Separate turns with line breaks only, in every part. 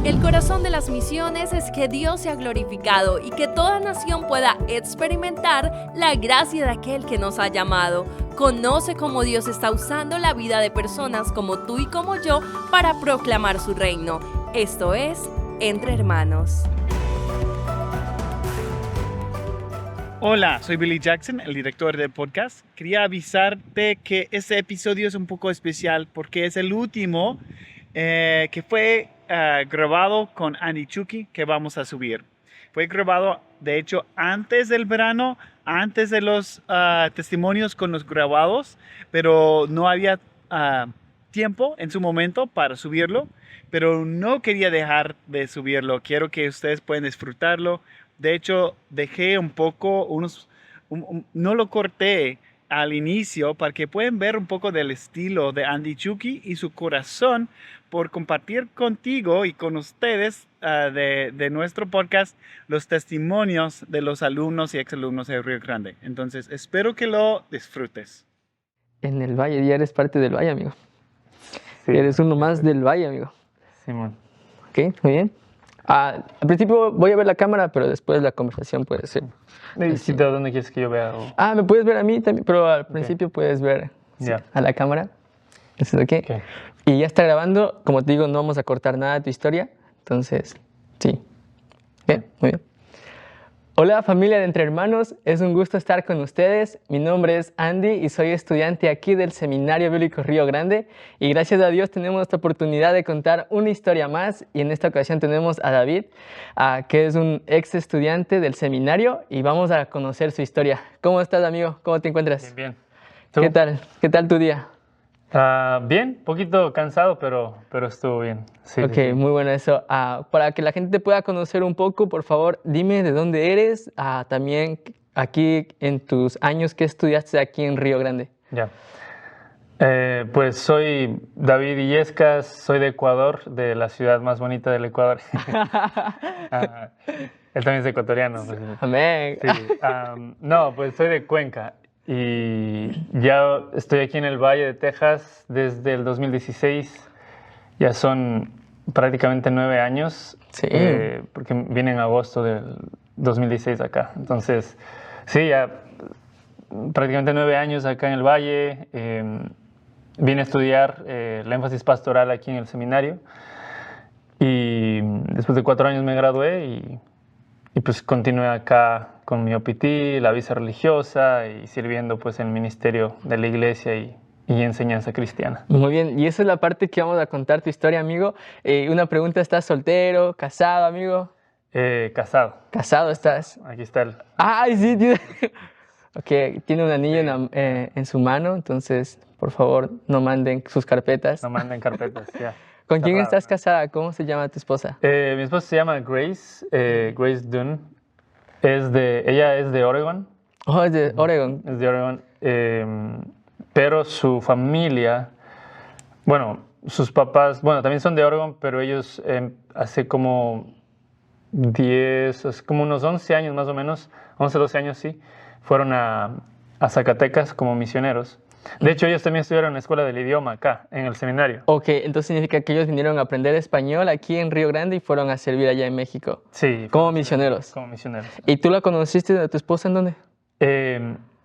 El corazón de las misiones es que Dios sea glorificado y que toda nación pueda experimentar la gracia de aquel que nos ha llamado. Conoce cómo Dios está usando la vida de personas como tú y como yo para proclamar su reino. Esto es Entre Hermanos.
Hola, soy Billy Jackson, el director del podcast. Quería avisarte que este episodio es un poco especial porque es el último que fue grabado con Andy Chucky que vamos a subir. Fue grabado, de hecho, antes del verano, antes de los testimonios con los grabados, pero no había tiempo en su momento para subirlo, pero no quería dejar de subirlo. Quiero que ustedes puedan disfrutarlo. De hecho, dejé un poco, no lo corté al inicio para que puedan ver un poco del estilo de Andy Chucky y su corazón por compartir contigo y con ustedes de nuestro podcast los testimonios de los alumnos y exalumnos de Río Grande. Entonces, espero que lo disfrutes.
En el Valle, ya eres parte del Valle, amigo.
Sí,
Eres uno más del Valle, amigo.
Simón.
Ok, muy bien. Al principio voy a ver la cámara, pero después la conversación puede ser.
¿De dónde quieres que yo vea?
Me puedes ver a mí también, pero al principio puedes ver a la cámara. ¿Eso es ok? Y ya está grabando. Como te digo, no vamos a cortar nada de tu historia. Entonces, sí. Ok, muy bien. Hola familia de Entre Hermanos, es un gusto estar con ustedes. Mi nombre es Andy y soy estudiante aquí del Seminario Bíblico Río Grande y gracias a Dios tenemos esta oportunidad de contar una historia más y en esta ocasión tenemos a David, que es un ex estudiante del seminario y vamos a conocer su historia. ¿Cómo estás, amigo? ¿Cómo te encuentras?
Bien, bien. ¿Tú?
¿Qué tal? ¿Qué tal tu día?
Bien, poquito cansado, pero estuvo bien. Sí,
Ok,
sí.
muy bueno eso. Para que la gente te pueda conocer un poco, por favor, dime de dónde eres, también aquí en tus años que estudiaste aquí en Río Grande.
Ya. Pues soy David Illescas, soy de Ecuador, de la ciudad más bonita del Ecuador. Él también es ecuatoriano. Pues.
Amén.
Sí. No, pues soy de Cuenca y ya estoy aquí en el Valle de Texas desde el 2016. Ya son prácticamente 9 años,
Sí.
porque vine en agosto del 2016 acá. Entonces, sí, ya prácticamente 9 años acá en el Valle. Vine a estudiar la énfasis pastoral aquí en el seminario y después de 4 años me gradué y pues continué acá con mi OPT, la visa religiosa y sirviendo pues en el ministerio de la iglesia y enseñanza cristiana.
Muy bien, y esa es la parte que vamos a contar tu historia, amigo. Una pregunta, ¿estás soltero, casado, amigo?
Casado.
¿Casado estás?
Aquí está el...
¡Ay, sí! Ok, tiene un anillo en su mano, entonces, por favor, no manden sus carpetas.
No manden carpetas, ya.
¿Con
Está
quién
raro,
estás
¿no?
casada? ¿Cómo se llama tu esposa?
Mi esposa se llama Grace, Grace Dunn. Ella es de Oregon.
Oh, es de Oregon.
Es de Oregon. Pero su familia, bueno, sus papás, bueno, también son de Oregon, pero ellos hace como 10, es como unos 11 años más o menos, 11, 12 años sí, fueron a Zacatecas como misioneros. De hecho, ellos también estudiaron en la escuela del idioma acá, en el seminario.
Ok, entonces significa que ellos vinieron a aprender español aquí en Río Grande y fueron a servir allá en México.
Sí.
Como misioneros.
Como misioneros.
¿Y tú la conociste a tu esposa en dónde?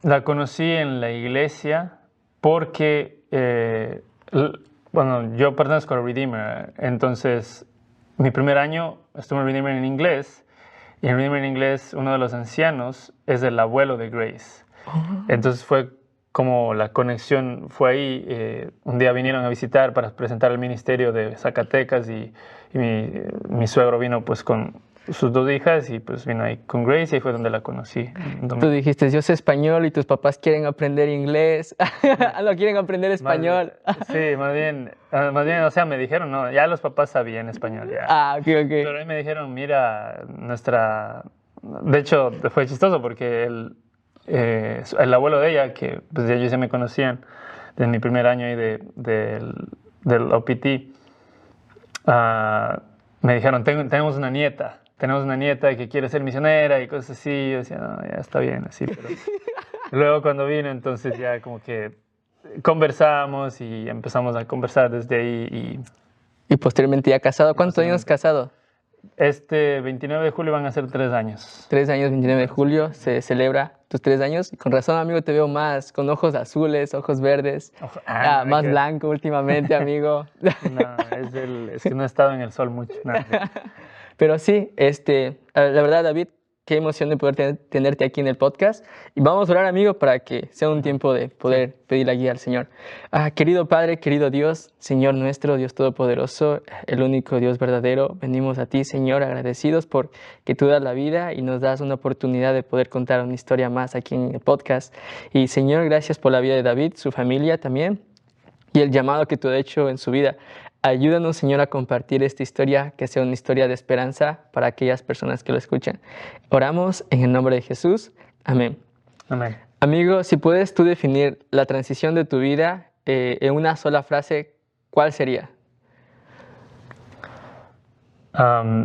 La conocí en la iglesia porque, bueno, yo pertenezco al Redeemer, entonces mi primer año estuve en Redeemer en inglés y en Redeemer en inglés uno de los ancianos es el abuelo de Grace. Entonces fue como la conexión fue ahí. Un día vinieron a visitar para presentar el ministerio de Zacatecas y mi suegro vino pues con sus 2 hijas y pues vino ahí con Grace y ahí fue donde la conocí.
Tú dijiste, yo sé español y tus papás quieren aprender inglés. No quieren aprender español.
Sí, más bien, o sea, me dijeron, no, ya los papás sabían español ya.
Ok, ok.
Pero ahí me dijeron, mira, de hecho, fue chistoso porque el abuelo de ella, que pues ellos ya me conocían desde mi primer año ahí del OPT, me dijeron, tenemos una nieta que quiere ser misionera y cosas así. Yo decía, no, ya está bien, así, pero luego cuando vino, entonces ya como que conversamos y empezamos a conversar desde ahí
Y posteriormente ya casado. ¿Cuántos años casado?
Este 29 de julio van a ser 3 años.
3 años, 29 de julio, se celebra tus 3 años. Y con razón, amigo, te veo más con ojos azules, ojos verdes. Más blanco últimamente, amigo.
No, es que no he estado en el sol mucho. No.
Pero sí, la verdad, David, qué emoción de poder tenerte aquí en el podcast. Y vamos a orar, amigo, para que sea un tiempo de poder pedir la guía al Señor. Querido Padre, querido Dios, Señor nuestro, Dios Todopoderoso, el único Dios verdadero, venimos a ti, Señor, agradecidos por que tú das la vida y nos das una oportunidad de poder contar una historia más aquí en el podcast. Y, Señor, gracias por la vida de David, su familia también, y el llamado que tú has hecho en su vida. Ayúdanos, Señor, a compartir esta historia, que sea una historia de esperanza para aquellas personas que lo escuchan. Oramos en el nombre de Jesús. Amén.
Amén.
Amigo, si puedes tú definir la transición de tu vida en una sola frase, ¿cuál sería?
La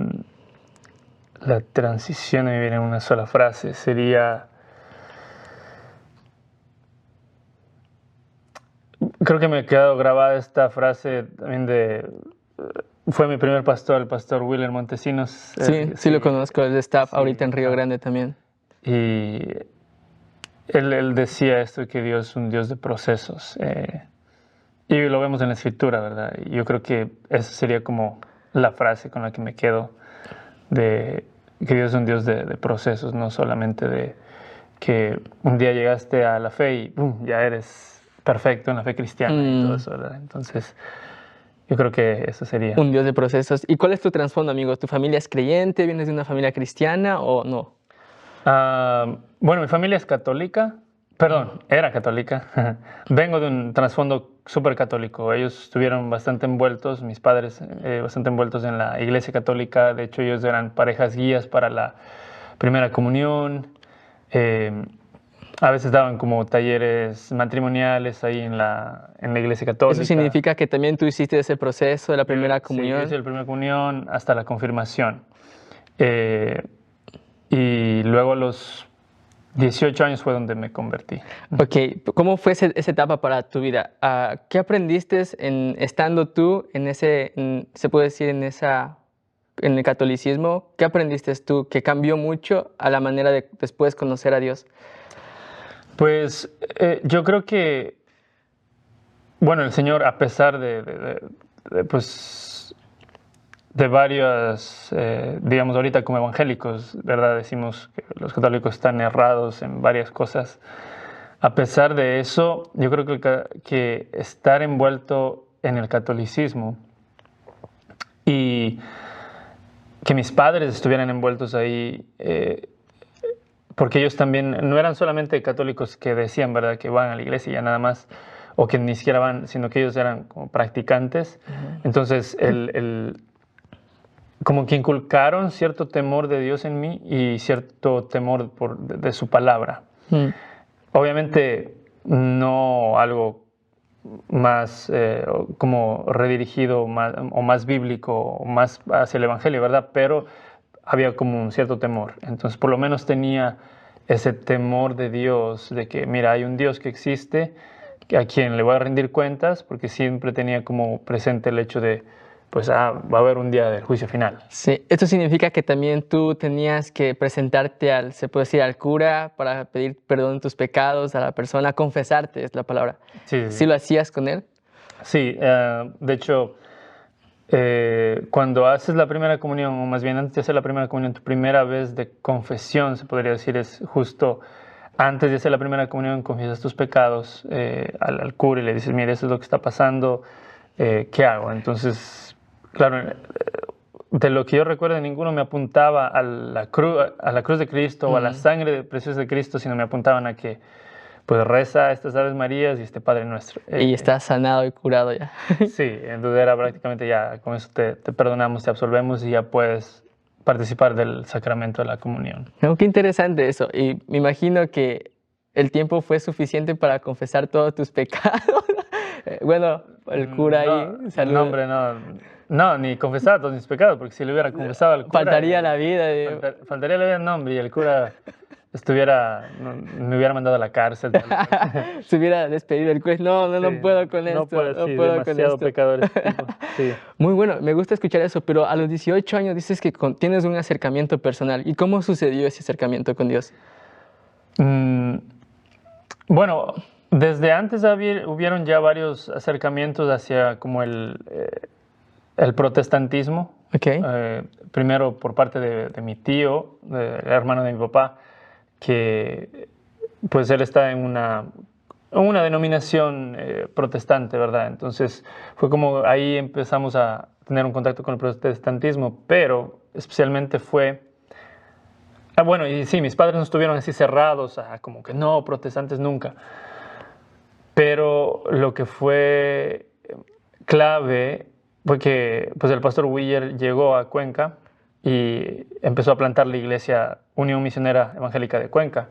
transición de mi vida en una sola frase sería... Creo que me ha quedado grabada esta frase también fue mi primer pastor, el pastor Willer Montesinos.
Sí, lo conozco, el staff ahorita en Río Grande también.
Y él decía esto, que Dios es un Dios de procesos. Y lo vemos en la Escritura, ¿verdad? Y yo creo que esa sería como la frase con la que me quedo, de que Dios es un Dios de procesos, no solamente de que un día llegaste a la fe y ¡pum!, ya eres perfecto en la fe cristiana y todo eso, ¿verdad? Entonces, yo creo que eso sería.
Un Dios de procesos. ¿Y cuál es tu trasfondo, amigo? ¿Tu familia es creyente? ¿Vienes de una familia cristiana o no?
Bueno, mi familia es católica. Perdón, era católica. Vengo de un trasfondo súper católico. Ellos estuvieron bastante envueltos, mis padres, bastante envueltos en la iglesia católica. De hecho, ellos eran parejas guías para la primera comunión. A veces daban como talleres matrimoniales ahí en la iglesia católica.
¿Eso significa que también tú hiciste ese proceso de la primera comunión?
Sí, hice la primera comunión hasta la confirmación. Y luego a los 18 años fue donde me convertí.
Ok, ¿cómo fue esa etapa para tu vida? ¿Qué aprendiste estando tú se puede decir, en el catolicismo? ¿Qué aprendiste tú que cambió mucho a la manera de después conocer a Dios?
Pues yo creo que, bueno, el Señor, a pesar de varios, digamos ahorita como evangélicos, ¿verdad? Decimos que los católicos están errados en varias cosas. A pesar de eso, yo creo que estar envuelto en el catolicismo y que mis padres estuvieran envueltos ahí, porque ellos también no eran solamente católicos que decían, ¿verdad?, que van a la iglesia y ya nada más, o que ni siquiera van, sino que ellos eran como practicantes. Entonces, como que inculcaron cierto temor de Dios en mí y cierto temor de su palabra. Obviamente, no algo más como redirigido o más bíblico o más hacia el evangelio, ¿verdad? Pero había como un cierto temor. Entonces, por lo menos tenía ese temor de Dios, de que, mira, hay un Dios que existe, a quien le voy a rendir cuentas, porque siempre tenía como presente el hecho de, pues, va a haber un día del juicio final.
Sí, esto significa que también tú tenías que presentarte se puede decir, al cura para pedir perdón de tus pecados, a la persona, confesarte, es la palabra.
Sí.
¿Sí lo hacías con él?
Sí, de hecho, cuando haces la primera comunión, o más bien antes de hacer la primera comunión, tu primera vez de confesión, se podría decir, es justo antes de hacer la primera comunión, confiesas tus pecados al cura y le dices, mira, eso es lo que está pasando, ¿qué hago? Entonces, claro, de lo que yo recuerdo, ninguno me apuntaba a la cruz de Cristo o a la sangre preciosa de Cristo, sino me apuntaban a que, pues, reza estas Aves Marías y este Padre Nuestro.
Y estás sanado y curado ya.
Sí, entonces era prácticamente ya, con eso te perdonamos, te absolvemos y ya puedes participar del sacramento de la comunión.
No, qué interesante eso. Y me imagino que el tiempo fue suficiente para confesar todos tus pecados. Bueno, el cura ahí saluda.
No, hombre, no, ni confesaba todos mis pecados, porque si le hubiera confesado al cura...
Faltaría la vida.
Faltaría la vida, no, hombre, y el cura me hubiera mandado a la cárcel.
Se hubiera despedido el juez. No puedo con esto.
No puedo con
esto.
Pecador este tipo. Sí.
Muy bueno, me gusta escuchar eso, pero a los 18 años dices que tienes un acercamiento personal. ¿Y cómo sucedió ese acercamiento con Dios?
Bueno, desde antes hubieron ya varios acercamientos hacia como el protestantismo.
Okay.
Primero por parte de mi tío, el hermano de mi papá, que pues él está en una denominación protestante, ¿verdad? Entonces fue como ahí empezamos a tener un contacto con el protestantismo, pero especialmente fue... bueno, y sí, mis padres no estuvieron así cerrados, como que no, protestantes nunca. Pero lo que fue clave fue que pues, el pastor Willer llegó a Cuenca y empezó a plantar la iglesia Unión Misionera Evangélica de Cuenca.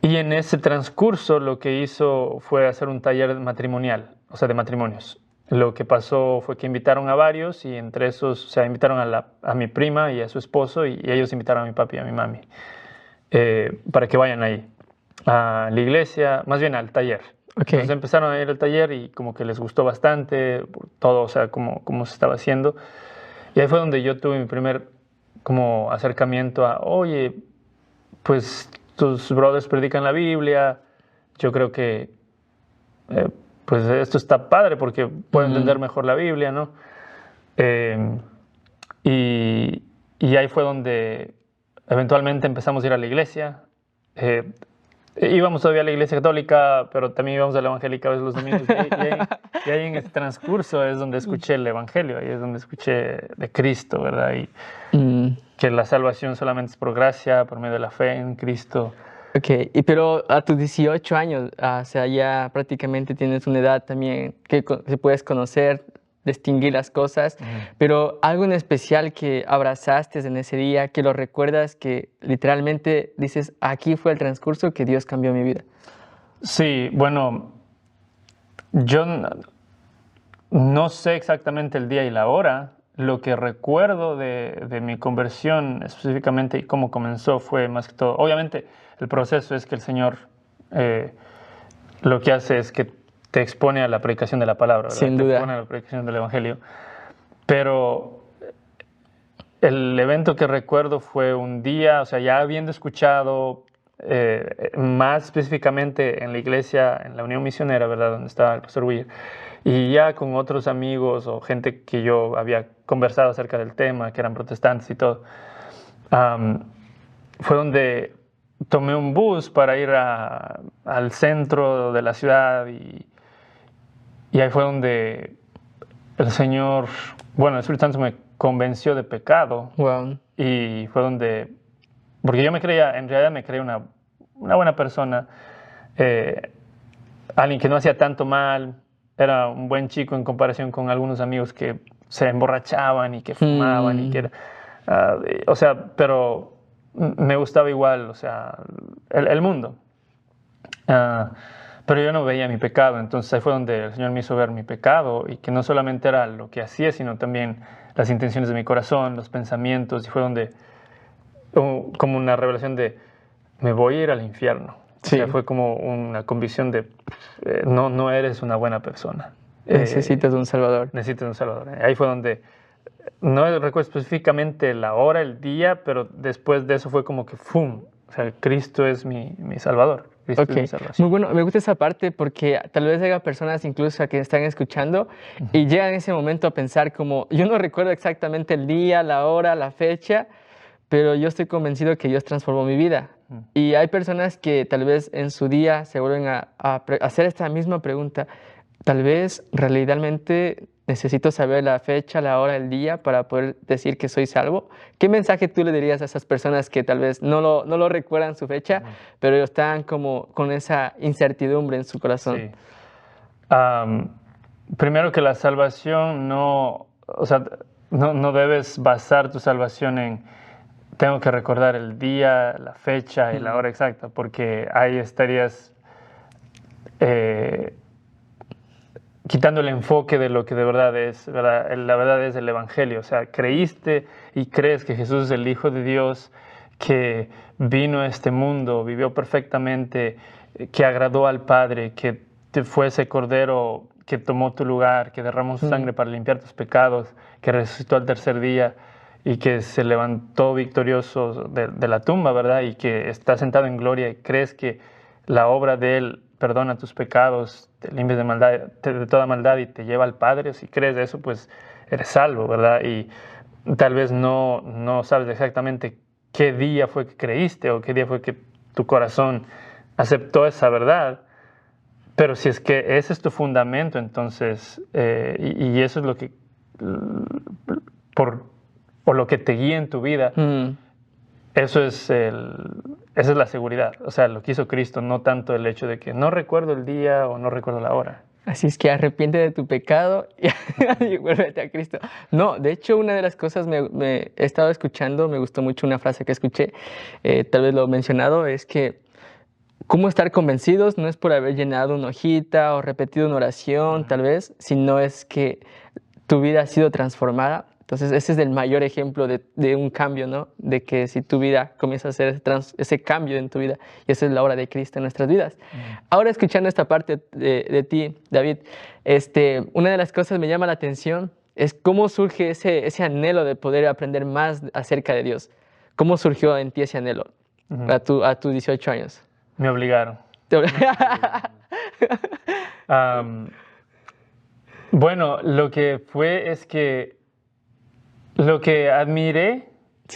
Y en ese transcurso lo que hizo fue hacer un taller matrimonial, o sea, de matrimonios. Lo que pasó fue que invitaron a varios y entre esos, o sea, invitaron a mi prima y a su esposo y ellos invitaron a mi papi y a mi mami para que vayan ahí a la iglesia, más bien al taller.
Okay.
Entonces empezaron a ir al taller y como que les gustó bastante todo, o sea, cómo se estaba haciendo. Y ahí fue donde yo tuve mi primer como acercamiento a, oye, pues tus brothers predican la Biblia, yo creo que pues esto está padre porque puedo entender mejor la Biblia, ¿no? Y ahí fue donde eventualmente empezamos a ir a la iglesia. Íbamos todavía a la iglesia católica, pero también íbamos a la evangélica a veces los domingos. Y ahí en ese transcurso es donde escuché el evangelio, ahí es donde escuché de Cristo, ¿verdad? Y que la salvación solamente es por gracia, por medio de la fe en Cristo.
Ok, pero a tus 18 años, o sea, ya prácticamente tienes una edad también que puedes conocer, distinguir las cosas, pero algo en especial que abrazaste en ese día, que lo recuerdas, que literalmente dices, aquí fue el transcurso que Dios cambió mi vida.
Sí, bueno, yo no sé exactamente el día y la hora. Lo que recuerdo de mi conversión específicamente y cómo comenzó fue más que todo, obviamente el proceso es que el Señor lo que hace es que te expone a la predicación de la palabra, ¿verdad?
Sin duda.
Te expone a la predicación del Evangelio. Pero el evento que recuerdo fue un día, o sea, ya habiendo escuchado más específicamente en la iglesia, en la Unión Misionera, ¿verdad? Donde estaba el pastor Willer, y ya con otros amigos o gente que yo había conversado acerca del tema, que eran protestantes y todo, fue donde tomé un bus para ir al centro de la ciudad y ahí fue donde el Señor, bueno, el Espíritu Santo me convenció de pecado.
Wow.
Y fue donde, porque yo en realidad me creía una buena persona, alguien que no hacía tanto mal, era un buen chico en comparación con algunos amigos que se emborrachaban y que fumaban y que era, o sea, pero me gustaba igual, o sea, el mundo. Pero yo no veía mi pecado, entonces ahí fue donde el Señor me hizo ver mi pecado y que no solamente era lo que hacía, sino también las intenciones de mi corazón, los pensamientos, y fue donde como una revelación de me voy a ir al infierno.
Sí.
O sea, fue como una convicción de no eres una buena persona.
Necesitas un Salvador.
Necesitas un Salvador. Ahí fue donde, no recuerdo específicamente la hora, el día, pero después de eso fue como que ¡fum! O sea, Cristo es mi Salvador. Cristo es mi salvación.
Muy bueno, me gusta esa parte porque tal vez haya personas incluso que están escuchando y llegan en ese momento a pensar como, yo no recuerdo exactamente el día, la hora, la fecha, pero yo estoy convencido que Dios transformó mi vida. Y hay personas que tal vez en su día se vuelven a hacer esta misma pregunta. Tal vez realmente necesito saber la fecha, la hora, el día para poder decir que soy salvo. ¿Qué mensaje tú le dirías a esas personas que tal vez no lo recuerdan su fecha, pero están como con esa incertidumbre en su corazón?
Sí. Primero que la salvación no debes basar tu salvación en tengo que recordar el día, la fecha y la hora exacta, porque ahí estarías quitando el enfoque de lo que de verdad es, ¿verdad? La verdad es el Evangelio. O sea, creíste y crees que Jesús es el Hijo de Dios, que vino a este mundo, vivió perfectamente, que agradó al Padre, que fue ese Cordero que tomó tu lugar, que derramó su sangre para limpiar tus pecados, que resucitó al tercer día y que se levantó victorioso de la tumba, ¿verdad? Y que está sentado en gloria y crees que la obra de Él perdona tus pecados, te limpias de toda maldad y te lleva al Padre. Si crees eso, pues eres salvo, ¿verdad? Y tal vez no sabes exactamente qué día fue que creíste o qué día fue que tu corazón aceptó esa verdad, pero si es que ese es tu fundamento, entonces, y eso es lo que, o lo que te guía en tu vida, esa es la seguridad, o sea, lo que hizo Cristo, no tanto el hecho de que no recuerdo el día o no recuerdo la hora.
Así es que arrepiente de tu pecado y vuélvete a Cristo. No, de hecho, una de las cosas he estado escuchando, me gustó mucho una frase que escuché, tal vez lo he mencionado, es que cómo estar convencidos no es por haber llenado una hojita o repetido una oración, tal vez, sino es que tu vida ha sido transformada. Entonces, ese es el mayor ejemplo de un cambio, ¿no? De que si tu vida comienza a hacer ese cambio en tu vida, y esa es la obra de Cristo en nuestras vidas. Ahora, escuchando esta parte de ti, David, una de las cosas que me llama la atención es cómo surge ese anhelo de poder aprender más acerca de Dios. ¿Cómo surgió en ti ese anhelo a tus 18 años?
Me obligaron. Bueno, lo que fue es que lo que admiré,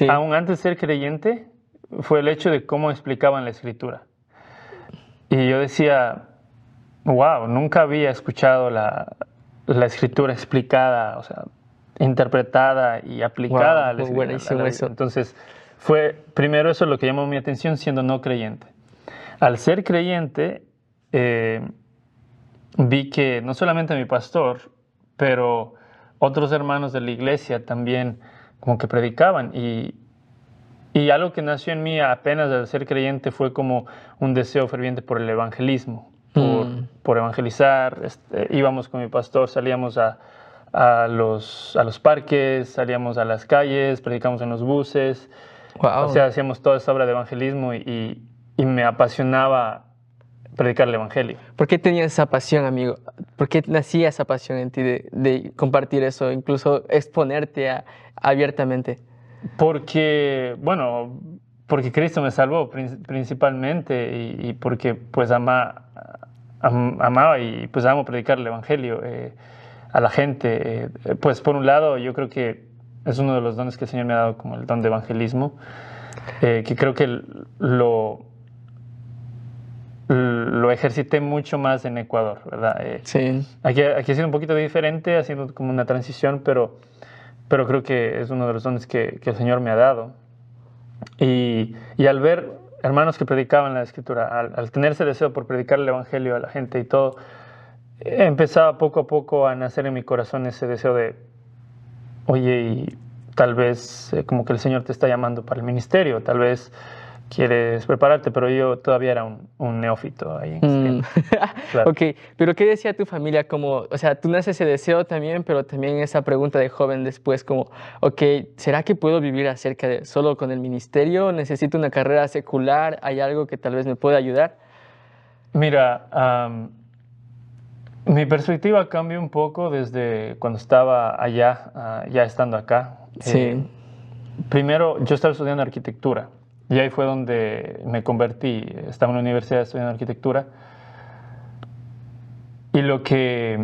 aún antes de ser creyente, fue el hecho de cómo explicaban la Escritura. Y yo decía, wow, nunca había escuchado la Escritura explicada, o sea, interpretada y aplicada a la Escritura.
Buenísimo eso.
Entonces, fue primero eso lo que llamó mi atención siendo no creyente. Al ser creyente, vi que no solamente mi pastor, pero otros hermanos de la iglesia también como que predicaban. Y algo que nació en mí apenas al ser creyente fue como un deseo ferviente por el evangelismo, por evangelizar. Íbamos con mi pastor, salíamos a los parques, salíamos a las calles, predicamos en los buses.
Wow.
O sea, hacíamos toda esa obra de evangelismo y me apasionaba predicar el evangelio.
¿Por qué tenías esa pasión, amigo? ¿Por qué nacía esa pasión en ti de compartir eso, incluso exponerte abiertamente?
Porque Cristo me salvó principalmente y porque pues amaba y pues amo predicar el evangelio a la gente. Pues por un lado yo creo que es uno de los dones que el Señor me ha dado, como el don de evangelismo, que creo que lo ejercité mucho más en Ecuador, ¿verdad?
Sí.
Aquí ha sido un poquito diferente, ha sido como una transición, pero creo que es uno de los dones que el Señor me ha dado. Y al ver hermanos que predicaban la Escritura, al tener ese deseo por predicar el Evangelio a la gente y todo, empezaba poco a poco a nacer en mi corazón ese deseo de, oye, y tal vez como que el Señor te está llamando para el ministerio, tal vez quieres prepararte, pero yo todavía era un neófito ahí en ese tiempo. Claro.
Ok, pero ¿qué decía tu familia? Como, o sea, tú naces ese deseo también, pero también esa pregunta de joven después, como, ok, ¿será que puedo vivir solo con el ministerio? ¿Necesito una carrera secular? ¿Hay algo que tal vez me pueda ayudar?
Mira, mi perspectiva cambió un poco desde cuando estaba allá, ya estando acá.
Sí.
Primero, yo estaba estudiando arquitectura. Y ahí fue donde me convertí. Estaba en la universidad estudiando arquitectura. Y lo que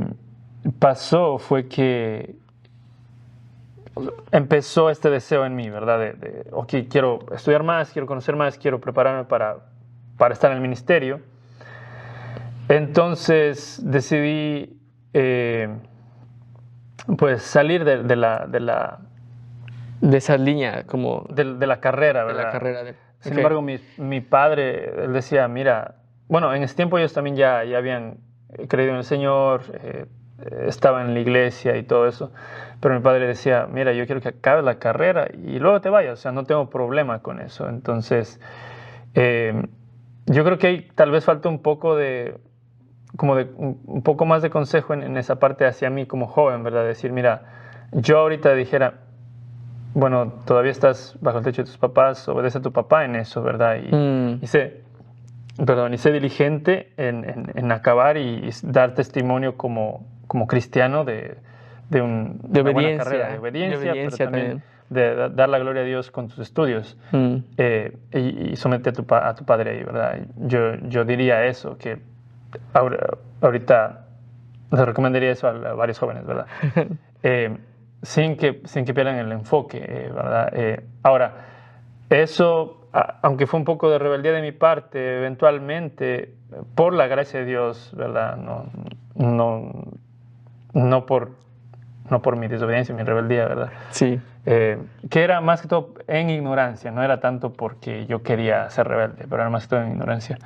pasó fue que empezó este deseo en mí, ¿verdad? Ok, quiero estudiar más, quiero conocer más, quiero prepararme para estar en el ministerio. Entonces decidí pues salir
de esa línea, como...
De la carrera, ¿verdad?
De la carrera.
Sin embargo, mi padre, él decía, mira, bueno, en ese tiempo ellos también ya habían creído en el Señor, estaban en la iglesia y todo eso, pero mi padre decía, mira, yo quiero que acabes la carrera y luego te vayas, o sea, no tengo problema con eso. Entonces, yo creo que ahí tal vez falta un poco un poco más de consejo en esa parte hacia mí como joven, ¿verdad? Decir, mira, yo ahorita dijera, bueno, todavía estás bajo el techo de tus papás, obedece a tu papá en eso, ¿verdad? Y sé diligente en acabar y dar testimonio como cristiano de una buena carrera, de obediencia, pero también de dar la gloria a Dios con tus estudios. Y somete a tu padre ahí, ¿verdad? Yo diría eso, que ahorita les recomendaría eso a varios jóvenes, ¿verdad? Sin que pierdan el enfoque, ¿verdad? Ahora, eso, aunque fue un poco de rebeldía de mi parte, eventualmente, por la gracia de Dios, ¿verdad? No por mi desobediencia, mi rebeldía, ¿verdad?
Sí.
Que era más que todo en ignorancia, no era tanto porque yo quería ser rebelde, pero era más que todo en ignorancia.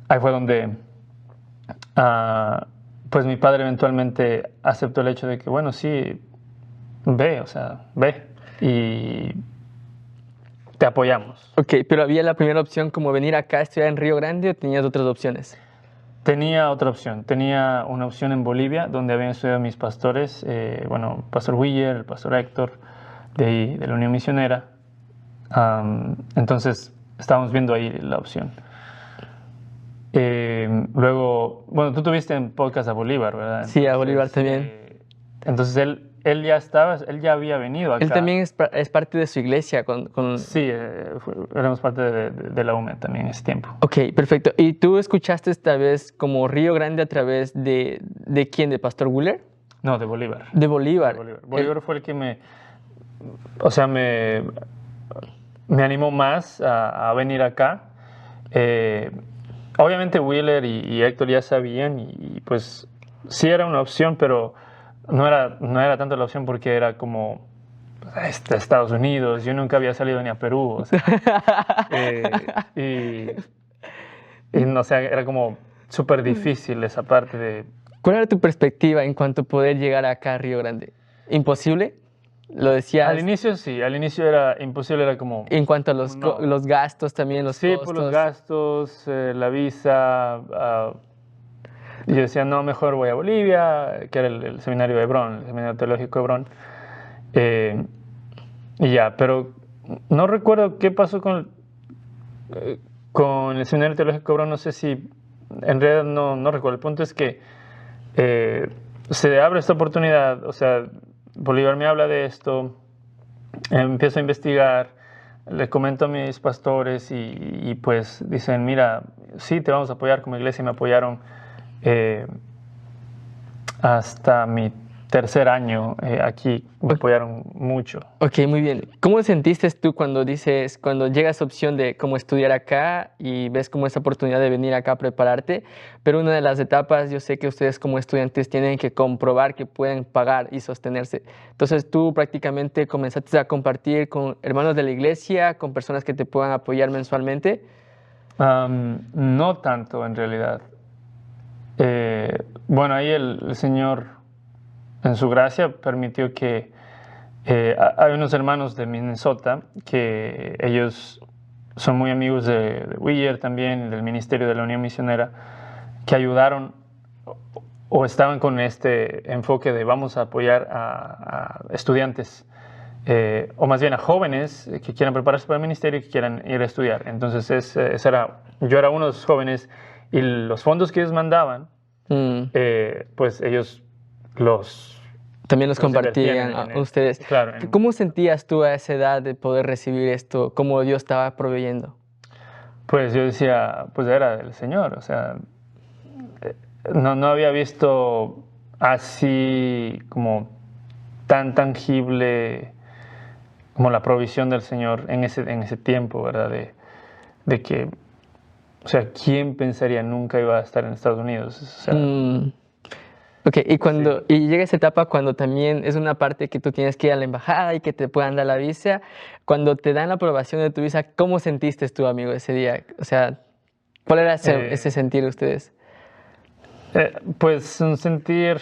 Ahí fue donde pues mi padre eventualmente aceptó el hecho de que, bueno, sí, ve y te apoyamos.
Ok, pero ¿había la primera opción como venir acá a estudiar en Río Grande o tenías otras opciones?
Tenía otra opción, tenía una opción en Bolivia donde habían estudiado mis pastores, Pastor Willer, el Pastor Héctor, de la Unión Misionera. Entonces estábamos viendo ahí la opción. Luego, bueno, tú tuviste en podcast a Bolívar, ¿verdad? Entonces,
sí, a Bolívar también.
Entonces él ya había venido acá.
Él también es parte de su iglesia.
Sí, éramos parte de la UME también en ese tiempo.
Ok, perfecto. ¿Y tú escuchaste esta vez como Río Grande a través de quién? ¿De Pastor Willer?
No, de Bolívar.
De Bolívar.
Bolívar fue el que me animó más a venir acá. Obviamente Willer y Héctor ya sabían y pues sí era una opción, pero no era tanto la opción porque era como Estados Unidos, yo nunca había salido ni a Perú, o sea, no sé, era como súper difícil esa parte de...
¿Cuál era tu perspectiva en cuanto a poder llegar acá a Río Grande? ¿Imposible? Lo decías.
Al inicio sí, al inicio era imposible, era como...
En cuanto a los gastos también, los costos.
Sí, por los gastos, la visa... yo decía, no, mejor voy a Bolivia, que era el seminario de Hebrón, el seminario teológico de Hebrón. Y ya, pero no recuerdo qué pasó con el seminario teológico de Hebrón, no sé si, en realidad no recuerdo. El punto es que se abre esta oportunidad, o sea, Bolívar me habla de esto, empiezo a investigar, le comento a mis pastores y pues dicen, mira, sí, te vamos a apoyar como iglesia, y me apoyaron hasta mi tercer año aquí, me apoyaron mucho.
Ok, muy bien. ¿Cómo sentiste tú cuando llega esa opción de cómo estudiar acá y ves como esa oportunidad de venir acá a prepararte? Pero una de las etapas, yo sé que ustedes como estudiantes tienen que comprobar que pueden pagar y sostenerse. Entonces tú prácticamente comenzaste a compartir con hermanos de la iglesia, con personas que te puedan apoyar mensualmente.
No tanto en realidad. Bueno, ahí el Señor en su gracia permitió que hay unos hermanos de Minnesota que ellos son muy amigos de Willer también, del Ministerio de la Unión Misionera, que ayudaron o estaban con este enfoque de vamos a apoyar a estudiantes o más bien a jóvenes que quieran prepararse para el ministerio y que quieran ir a estudiar. Entonces yo era uno de esos jóvenes y los fondos que ellos mandaban pues ellos
también los compartían a ustedes.
Claro,
¿Cómo sentías tú a esa edad de poder recibir esto? ¿Cómo Dios estaba proveyendo?
Pues yo decía, pues era del Señor, o sea, no había visto así como tan tangible como la provisión del Señor en ese tiempo, ¿verdad? De que, o sea, ¿quién pensaría nunca iba a estar en Estados Unidos? O sea,
Ok, y llega esa etapa cuando también es una parte que tú tienes que ir a la embajada y que te puedan dar la visa. Cuando te dan la aprobación de tu visa, ¿cómo sentiste tú, amigo, ese día? O sea, ¿cuál era ese sentir de ustedes?
Pues un sentir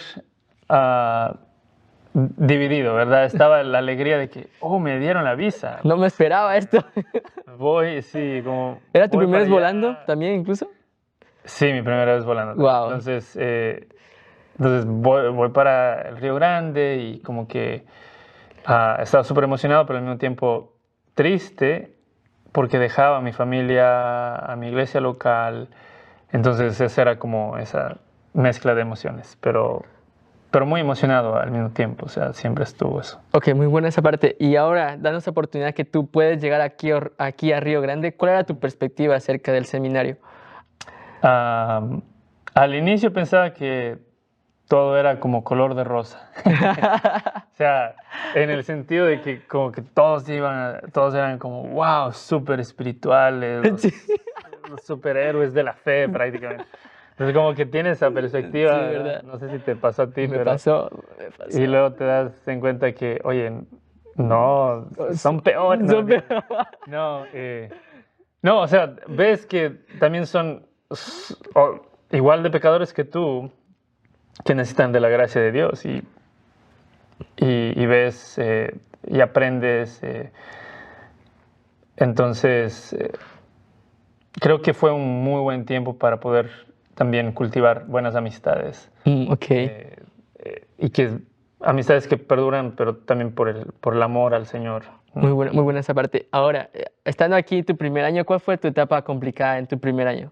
dividido, ¿verdad? Estaba la alegría de que, me dieron la visa.
No me esperaba esto.
Voy, sí, como...
¿Era tu primera vez volando también incluso?
Sí, mi primera vez volando.
Wow.
Entonces voy para el Río Grande y como que estaba súper emocionado, pero al mismo tiempo triste, porque dejaba a mi familia, a mi iglesia local. Entonces esa era como esa mezcla de emociones, pero muy emocionado al mismo tiempo, o sea, siempre estuvo eso.
Ok, muy buena esa parte. Y ahora, danos la oportunidad que tú puedes llegar aquí a Río Grande. ¿Cuál era tu perspectiva acerca del seminario?
Al inicio pensaba que todo era como color de rosa. O sea, en el sentido de que como que todos eran como, wow, súper espirituales, los superhéroes de la fe prácticamente. Entonces como que tienes esa perspectiva,
Sí, ¿verdad?
No sé si te pasó a ti,
Me pasó.
Y luego te das en cuenta que, oye, no, son peores. No, o sea, ves que también son igual de pecadores que tú, que necesitan de la gracia de Dios y ves y aprendes. Entonces, creo que fue un muy buen tiempo para poder también cultivar buenas amistades.
Ok.
Y que amistades que perduran, pero también por el amor al Señor.
Muy buena esa parte. Ahora, estando aquí tu primer año, ¿cuál fue tu etapa complicada en tu primer año?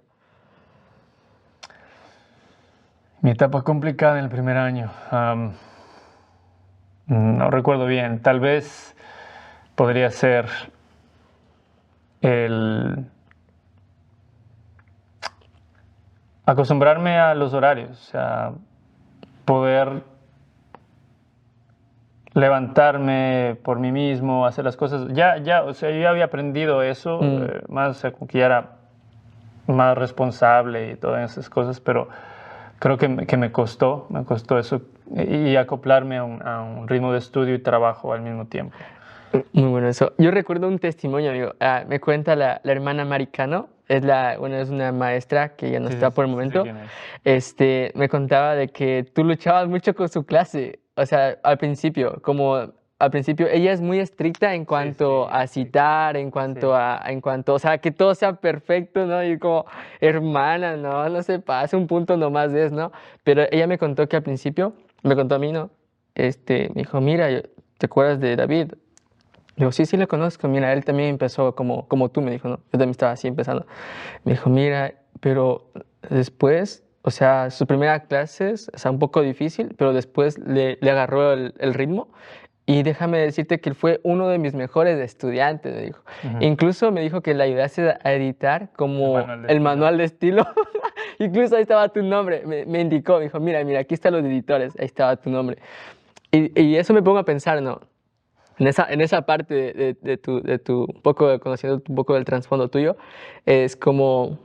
Mi etapa complicada en el primer año. No recuerdo bien. Tal vez podría ser el acostumbrarme a los horarios, o sea, poder levantarme por mí mismo, hacer las cosas. O sea, yo ya había aprendido eso, más, o sea, como que ya era más responsable y todas esas cosas, pero creo que me costó eso y acoplarme a un ritmo de estudio y trabajo al mismo tiempo.
Muy bueno eso. Yo recuerdo un testimonio, amigo. Me cuenta la hermana Maricano, es una maestra que ya no está por el momento. Me contaba de que tú luchabas mucho con su clase. O sea, al principio ella es muy estricta en cuanto a citar, en cuanto, o sea, que todo sea perfecto, ¿no? Y como, hermana, no se pase, un punto nomás es, ¿no? Pero ella me contó que al principio, me contó a mí, ¿no? Me dijo, mira, ¿te acuerdas de David? Digo, sí lo conozco, mira, él también empezó como tú, me dijo, ¿no? Yo también estaba así empezando. Me dijo, mira, pero después, o sea, sus primeras clases, o sea, un poco difícil, pero después le agarró el ritmo. Y déjame decirte que él fue uno de mis mejores estudiantes, me dijo. Incluso me dijo que le ayudase a editar como el manual de estilo. Incluso ahí estaba tu nombre, me indicó, me dijo, mira, aquí están los editores, ahí estaba tu nombre. Y eso me pongo a pensar, ¿no? En esa parte de tu poco conociendo un poco del trasfondo tuyo, es como,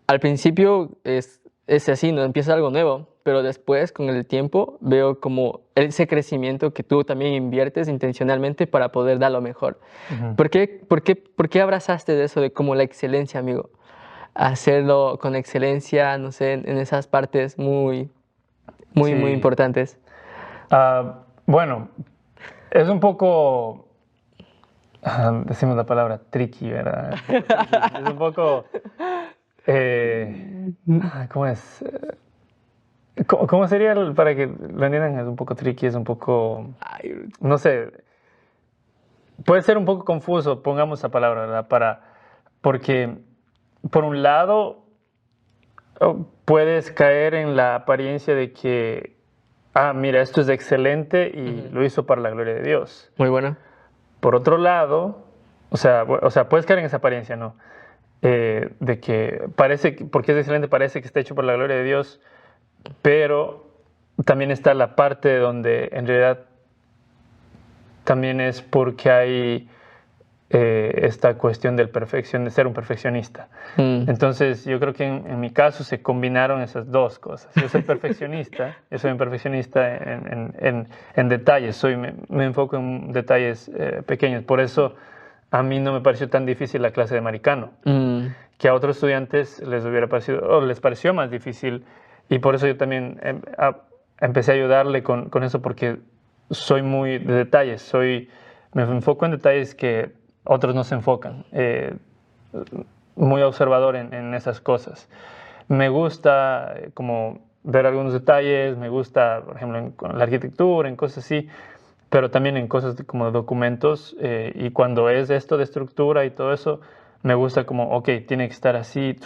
al principio es así, ¿no? Empieza algo nuevo, pero después, con el tiempo, veo como ese crecimiento que tú también inviertes intencionalmente para poder dar lo mejor. ¿Por qué abrazaste de eso, de como la excelencia, amigo? Hacerlo con excelencia, no sé, en esas partes muy importantes.
Bueno, es un poco, decimos la palabra tricky, ¿verdad? Es un poco, ¿cómo es? ¿Cómo sería para que lo entiendan? Es un poco tricky, es un poco, no sé, puede ser un poco confuso, pongamos esa palabra, ¿verdad? Porque, por un lado, puedes caer en la apariencia de que, mira, esto es excelente y lo hizo para la gloria de Dios.
Muy bueno.
Por otro lado, o sea, puedes caer en esa apariencia, ¿no? De que porque es excelente, parece que está hecho por la gloria de Dios, pero también está la parte donde en realidad también es porque hay esta cuestión de ser un perfeccionista. Entonces yo creo que en mi caso se combinaron esas dos cosas. Yo soy un perfeccionista en detalles, me enfoco en detalles pequeños. Por eso a mí no me pareció tan difícil la clase de Maricano, que a otros estudiantes les pareció más difícil, y por eso yo también empecé a ayudarle con eso, porque soy muy de detalles, me enfoco en detalles que otros no se enfocan, muy observador en esas cosas. Me gusta como ver algunos detalles, me gusta, por ejemplo, con la arquitectura, en cosas así, pero también en cosas como documentos, y cuando es esto de estructura y todo eso, me gusta como, ok, tiene que estar así,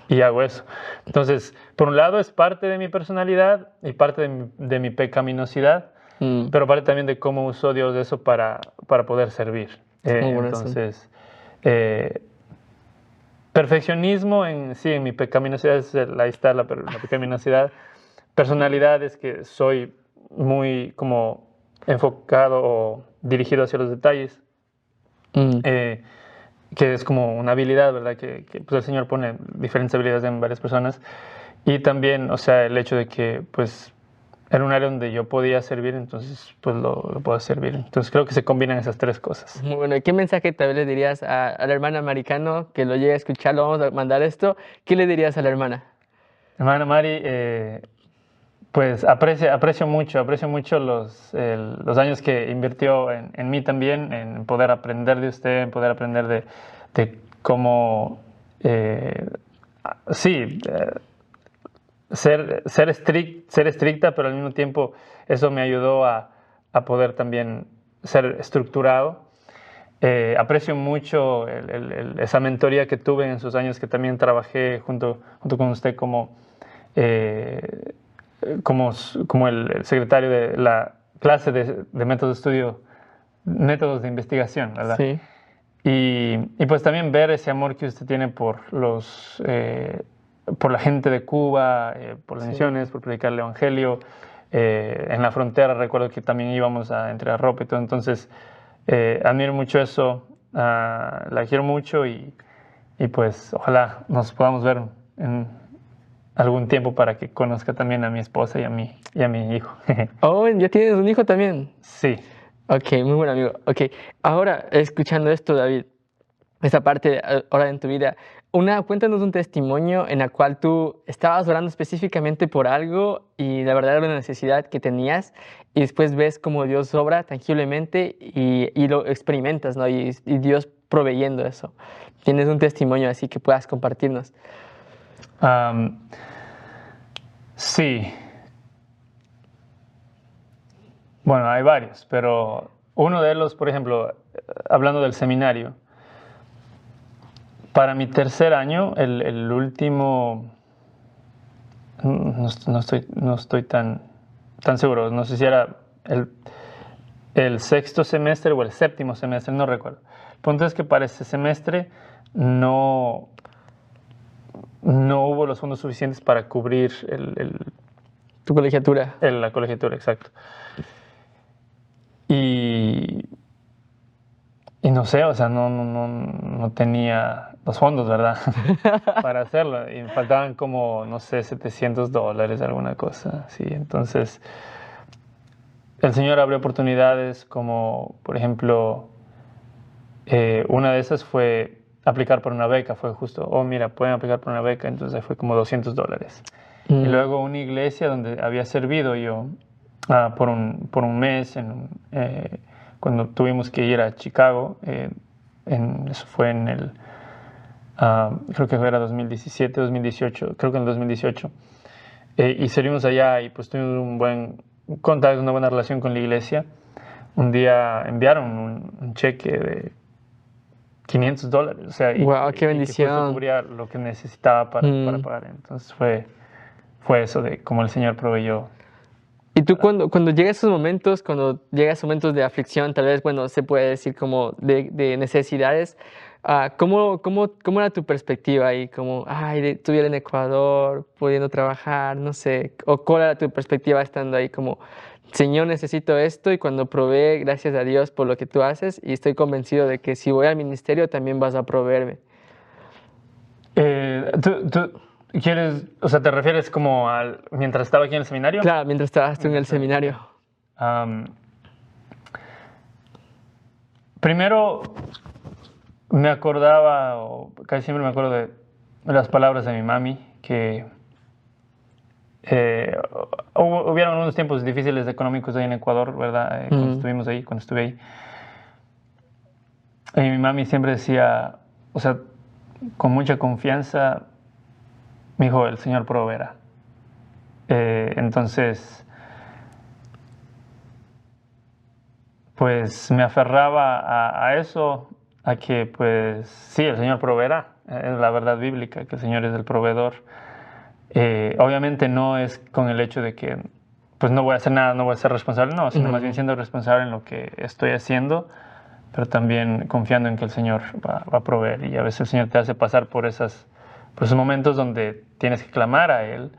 y hago eso. Entonces, por un lado es parte de mi personalidad y parte de mi pecaminosidad, pero parte también de cómo usó Dios eso para poder servir. Entonces, perfeccionismo sí, en mi pecaminosidad, ahí está la pecaminosidad. Personalidad es que soy muy como enfocado o dirigido hacia los detalles. Que es como una habilidad, ¿verdad? Que pues el Señor pone diferentes habilidades en varias personas. Y también, o sea, el hecho de que, pues, era un área donde yo podía servir, entonces, pues, lo puedo servir. Entonces, creo que se combinan esas tres cosas.
Muy bueno. ¿Qué mensaje tal vez le dirías a la hermana Maricano que lo llegue a escuchar? Lo vamos a mandar esto. ¿Qué le dirías a la hermana?
Hermana Mari, pues, aprecio mucho los años que invirtió en mí también, en poder aprender de usted, en poder aprender de cómo, ser estricta, pero al mismo tiempo eso me ayudó a poder también ser estructurado. Aprecio mucho esa mentoría que tuve en sus años que también trabajé junto con usted como el secretario de la clase de métodos de estudio, métodos de investigación, ¿verdad?
Sí.
Y pues también ver ese amor que usted tiene por la gente de Cuba, por las misiones, por predicar el evangelio. En la frontera recuerdo que también íbamos a entregar ropa y todo. Entonces, admiro mucho eso, la quiero mucho y pues ojalá nos podamos ver en algún tiempo para que conozca también a mi esposa y a mi hijo.
Oh, ¿ya tienes un hijo también?
Sí.
Ok, muy buen amigo. Ok, ahora escuchando esto, David, esta parte ahora en tu vida, cuéntanos un testimonio en el cual tú estabas orando específicamente por algo y la verdad era una necesidad que tenías y después ves cómo Dios obra tangiblemente y lo experimentas, ¿no? Y Dios proveyendo eso. ¿Tienes un testimonio así que puedas compartirnos?
Sí. Bueno, hay varios, pero uno de ellos, por ejemplo, hablando del seminario, para mi tercer año, el último, no estoy tan seguro, no sé si era el sexto semestre o el séptimo semestre, no recuerdo. El punto es que para ese semestre no hubo los fondos suficientes para cubrir
Tu colegiatura.
La colegiatura, exacto. Y no sé, o sea, no tenía los fondos, ¿verdad? Para hacerlo. Y me faltaban como, no sé, $700, alguna cosa así. Entonces, el Señor abrió oportunidades como, por ejemplo, una de esas fue aplicar por una beca. Fue justo, mira, pueden aplicar por una beca. Entonces fue como $200. Y luego una iglesia donde había servido yo por un mes, cuando tuvimos que ir a Chicago, eso fue creo que era 2017, 2018, creo que en el 2018, y servimos allá y pues tuvimos un buen contacto, una buena relación con la iglesia. Un día enviaron un cheque de $500, o sea,
¡Wow, qué bendición!
Y que cubría lo que necesitaba para pagar. Entonces fue eso de cómo el Señor proveyó.
Y tú cuando llega esos momentos, cuando llegas a momentos de aflicción, tal vez, bueno, se puede decir como de necesidades, ¿cómo era tu perspectiva ahí? Como, estuviera en Ecuador, pudiendo trabajar, no sé, o ¿cuál era tu perspectiva estando ahí? Como, Señor, necesito esto y cuando provee, gracias a Dios por lo que tú haces y estoy convencido de que si voy al ministerio también vas a proveerme.
¿Tú quieres, o sea, te refieres como mientras estaba aquí en el seminario?
Claro, mientras estabas tú en el seminario. Primero me acordaba, o casi siempre me acuerdo de las palabras de mi mami, que hubieron unos tiempos difíciles económicos ahí en Ecuador, ¿verdad? Cuando estuve ahí. Y mi mami siempre decía, o sea, con mucha confianza, mi hijo, el Señor proveerá. Entonces,
pues me aferraba a eso, a que pues sí, el Señor proveerá, es la verdad bíblica, que el Señor es el proveedor. Obviamente no es con el hecho de que pues no voy a hacer nada, no voy a ser responsable, no, sino más bien siendo responsable en lo que estoy haciendo, pero también confiando en que el Señor va a proveer. Y a veces el Señor te hace pasar por esos momentos donde tienes que clamar a Él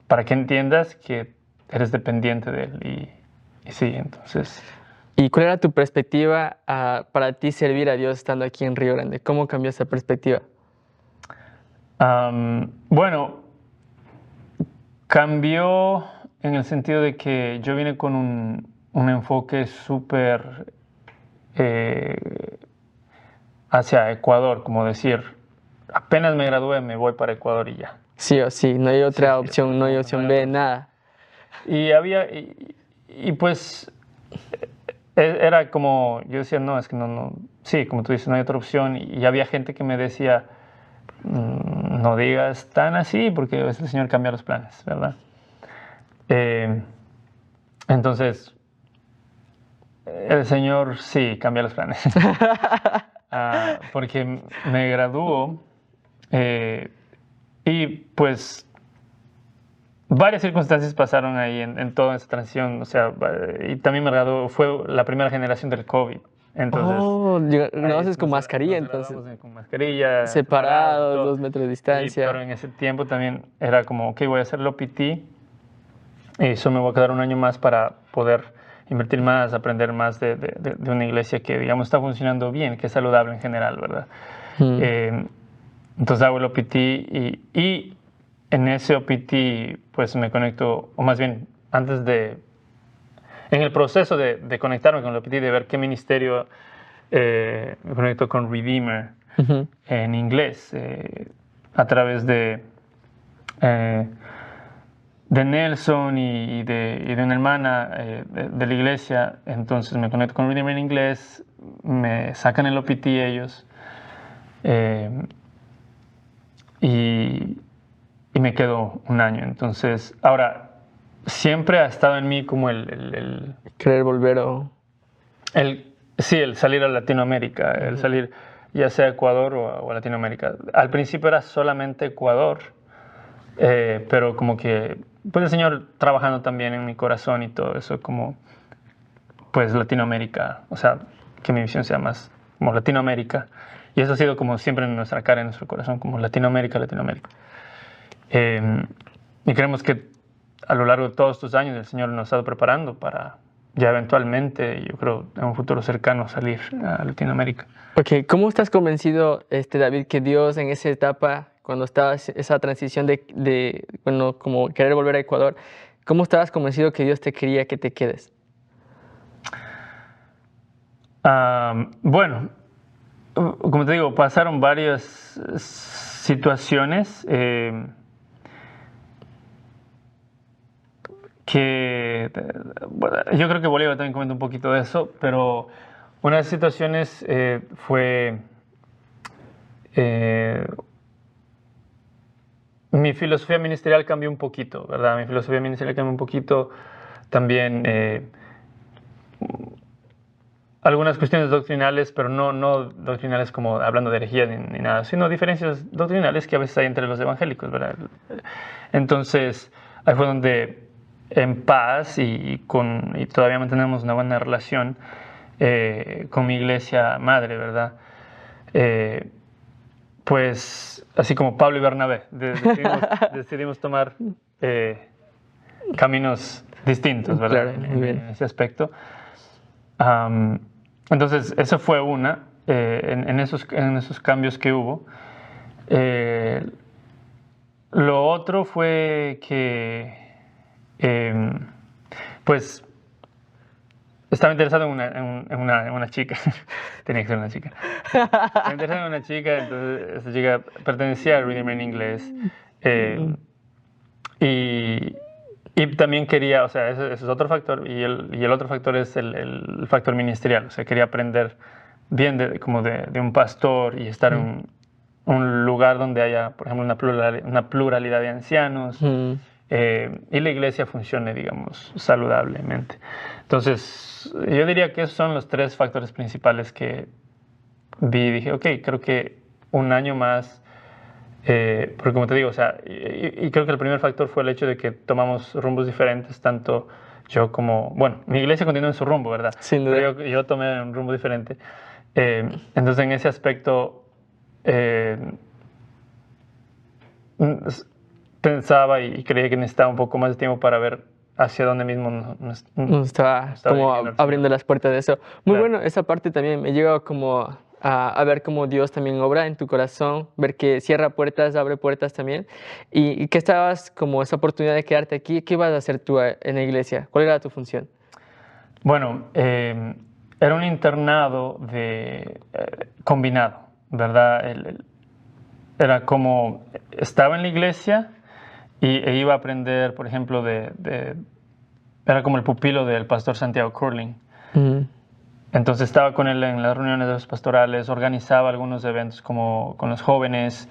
para que entiendas que eres dependiente de Él. Y sí, entonces...
¿Y cuál era tu perspectiva para ti servir a Dios estando aquí en Río Grande? ¿Cómo cambió esa perspectiva?
Bueno, cambió en el sentido de que yo vine con un enfoque súper hacia Ecuador, como decir, apenas me gradué, me voy para Ecuador y ya.
Sí o sí, no hay otra opción, no hay opción B, nada.
Y pues era como, yo decía, no, es que no, sí, como tú dices, no hay otra opción. Y había gente que me decía, no digas tan así, porque a veces el Señor cambia los planes, ¿verdad? Entonces, el Señor sí cambia los planes. Porque me graduó y pues varias circunstancias pasaron ahí en toda esa transición, o sea, y también me graduó, fue la primera generación del COVID. Entonces,
lo haces con mascarilla, entonces.
Con mascarilla.
Separados, 2 metros de distancia.
Pero en ese tiempo también era como, ok, voy a hacer el OPT y eso me voy a quedar un año más para poder invertir más, aprender más de una iglesia que, digamos, está funcionando bien, que es saludable en general, ¿verdad? Entonces hago el OPT y en ese OPT pues me conecto, o más bien en el proceso de conectarme con el OPT, de ver qué ministerio, me conecto con Redeemer en inglés, a través de Nelson y de una hermana de la iglesia. Entonces me conecto con Redeemer en inglés, me sacan el OPT ellos, y me quedo un año. Entonces, ahora, siempre ha estado en mí como el
querer volver o...
Sí, el salir a Latinoamérica, el salir ya sea a Ecuador o a Latinoamérica. Al principio era solamente Ecuador, pero como que, pues el Señor trabajando también en mi corazón y todo eso, como, pues Latinoamérica, o sea, que mi visión sea más como Latinoamérica. Y eso ha sido como siempre en nuestra cara, en nuestro corazón, como Latinoamérica. Y creemos que a lo largo de todos estos años el Señor nos ha estado preparando para ya eventualmente, yo creo, en un futuro cercano salir a Latinoamérica.
Ok, ¿cómo estás convencido, David, que Dios en esa etapa, cuando estabas esa transición bueno, como querer volver a Ecuador, cómo estabas convencido que Dios te quería que te quedes?
Bueno, como te digo, pasaron varias situaciones que bueno, yo creo que Bolívar también comenta un poquito de eso, pero una de las situaciones fue mi filosofía ministerial cambió un poquito, ¿verdad? Mi filosofía ministerial cambió un poquito también. Algunas cuestiones doctrinales, pero no doctrinales como hablando de herejía ni nada, sino diferencias doctrinales que a veces hay entre los evangélicos, ¿verdad? Entonces, ahí fue donde en paz y todavía mantenemos una buena relación con mi iglesia madre, ¿verdad? Pues, así como Pablo y Bernabé, decidimos tomar caminos distintos, ¿verdad?
Claro, muy bien.
En ese aspecto. Entonces, esa fue una, en esos cambios que hubo. Lo otro fue que, pues, estaba interesado en una chica. Tenía que ser una chica. Estaba interesado en una chica, entonces esa chica pertenecía a Redeemer en inglés. Y también quería, o sea, ese es otro factor, y el otro factor es el factor ministerial, o sea, quería aprender bien de un pastor y estar en un lugar donde haya, por ejemplo, una pluralidad de ancianos, y la iglesia funcione, digamos, saludablemente. Entonces, yo diría que esos son los 3 factores principales que vi y dije, ok, creo que un año más, porque como te digo, o sea, y creo que el primer factor fue el hecho de que tomamos rumbos diferentes, tanto yo como, bueno, mi iglesia continúa en su rumbo, ¿verdad?
Sin duda.
Pero yo tomé un rumbo diferente. Entonces, en ese aspecto, pensaba y creía que necesitaba un poco más de tiempo para ver hacia dónde mismo
nos estaba como abriendo las puertas de eso. Muy
Claro.
bueno, esa parte también me llegó como a ver cómo Dios también obra en tu corazón, ver que cierra puertas, abre puertas también, y que estabas como esa oportunidad de quedarte aquí. ¿Qué ibas a hacer tú en la iglesia? ¿Cuál era tu función?
Bueno, era un internado combinado, ¿verdad? Era como, estaba en la iglesia e iba a aprender, por ejemplo, era como el pupilo del pastor Santiago Curling. Entonces estaba con él en las reuniones de los pastorales, organizaba algunos eventos como con los jóvenes,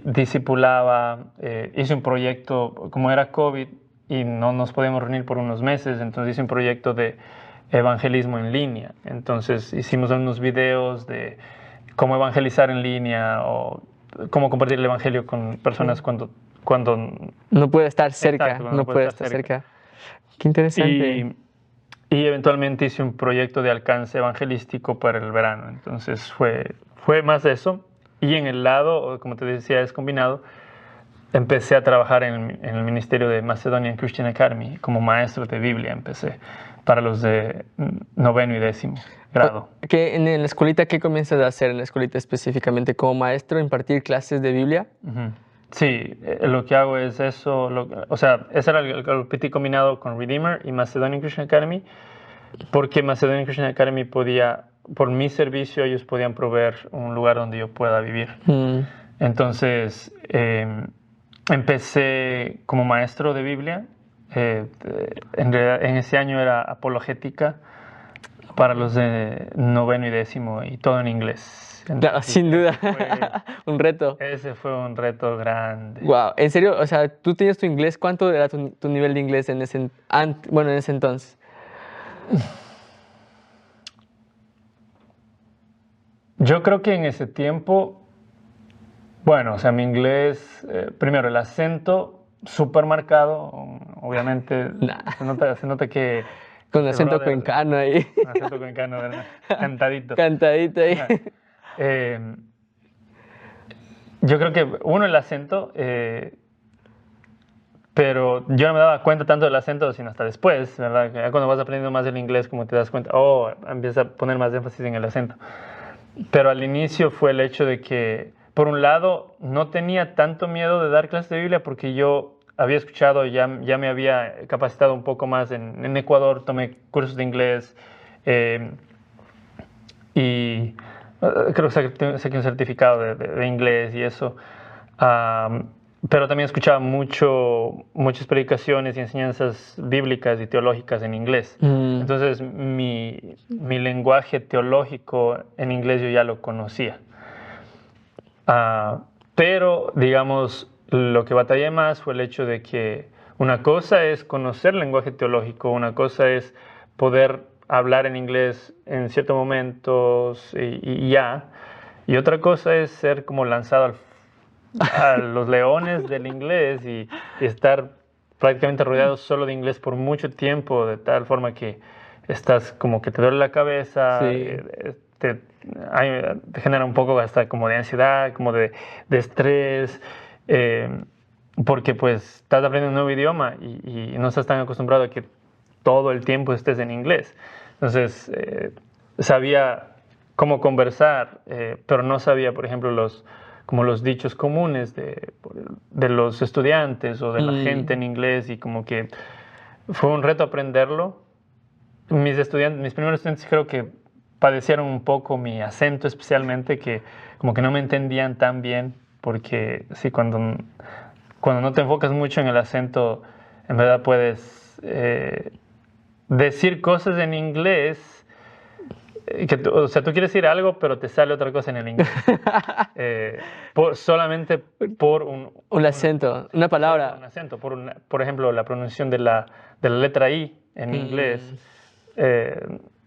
discipulaba, hice un proyecto, como era COVID y no nos podíamos reunir por unos meses, entonces hice un proyecto de evangelismo en línea. Entonces hicimos unos videos de cómo evangelizar en línea o cómo compartir el evangelio con personas cuando
no puede estar cerca.
Exacto,
no puede estar cerca. Qué interesante.
Y eventualmente hice un proyecto de alcance evangelístico para el verano. Entonces fue más eso. Y en el lado, como te decía, es combinado. Empecé a trabajar en el ministerio de Macedonian Christian Academy como maestro de Biblia. Empecé para los de 9º y 10º grado.
¿En la escuelita qué comienzas a hacer en la escuelita específicamente? ¿Como maestro, impartir clases de Biblia?
Sí, lo que hago es eso. O sea, ese era el PT combinado con Redeemer y Macedonian Christian Academy, porque Macedonian Christian Academy podía, por mi servicio, ellos podían proveer un lugar donde yo pueda vivir. Entonces, empecé como maestro de Biblia. En realidad, en ese año era apologética para los de 9º y 10º y todo en inglés. Entonces,
claro, sin duda. Un reto.
Ese fue un reto grande.
Wow, en serio, o sea, tú tenías tu inglés, ¿cuánto era tu nivel de inglés en ese entonces?
Yo creo que en ese tiempo, bueno, o sea, mi inglés, primero el acento súper marcado, obviamente se nota que...
Con acento cuencano ahí.
Acento cuencano, ¿verdad? Cantadito.
Cantadito ahí.
Yo creo que el acento, pero yo no me daba cuenta tanto del acento sino hasta después, ¿verdad? Ya cuando vas aprendiendo más el inglés, como te das cuenta, empieza a poner más énfasis en el acento. Pero al inicio fue el hecho de que, por un lado, no tenía tanto miedo de dar clases de Biblia porque yo había escuchado, ya me había capacitado un poco más en Ecuador, tomé cursos de inglés y creo que saqué un certificado de inglés y eso. Pero también escuchaba muchas predicaciones y enseñanzas bíblicas y teológicas en inglés. Entonces mi lenguaje teológico en inglés yo ya lo conocía. Pero, digamos, lo que batallé más fue el hecho de que una cosa es conocer el lenguaje teológico, una cosa es poder hablar en inglés en ciertos momentos y otra cosa es ser como lanzado a los leones del inglés y estar prácticamente rodeado solo de inglés por mucho tiempo, de tal forma que estás como que te duele la cabeza,
sí.
te genera un poco hasta como de ansiedad, como de estrés, porque pues estás aprendiendo un nuevo idioma y no estás tan acostumbrado a que todo el tiempo estés en inglés. Entonces, sabía cómo conversar, pero no sabía, por ejemplo, como los dichos comunes de los estudiantes o de la gente en inglés, y como que fue un reto aprenderlo. Mis primeros estudiantes creo que padecieron un poco mi acento, especialmente, que como que no me entendían tan bien, porque sí, cuando no te enfocas mucho en el acento, en verdad puedes decir cosas en inglés o sea, tú quieres decir algo, pero te sale otra cosa en el inglés. Solamente por
un acento, una palabra.
Un acento, por ejemplo, la pronunciación de la letra I en inglés.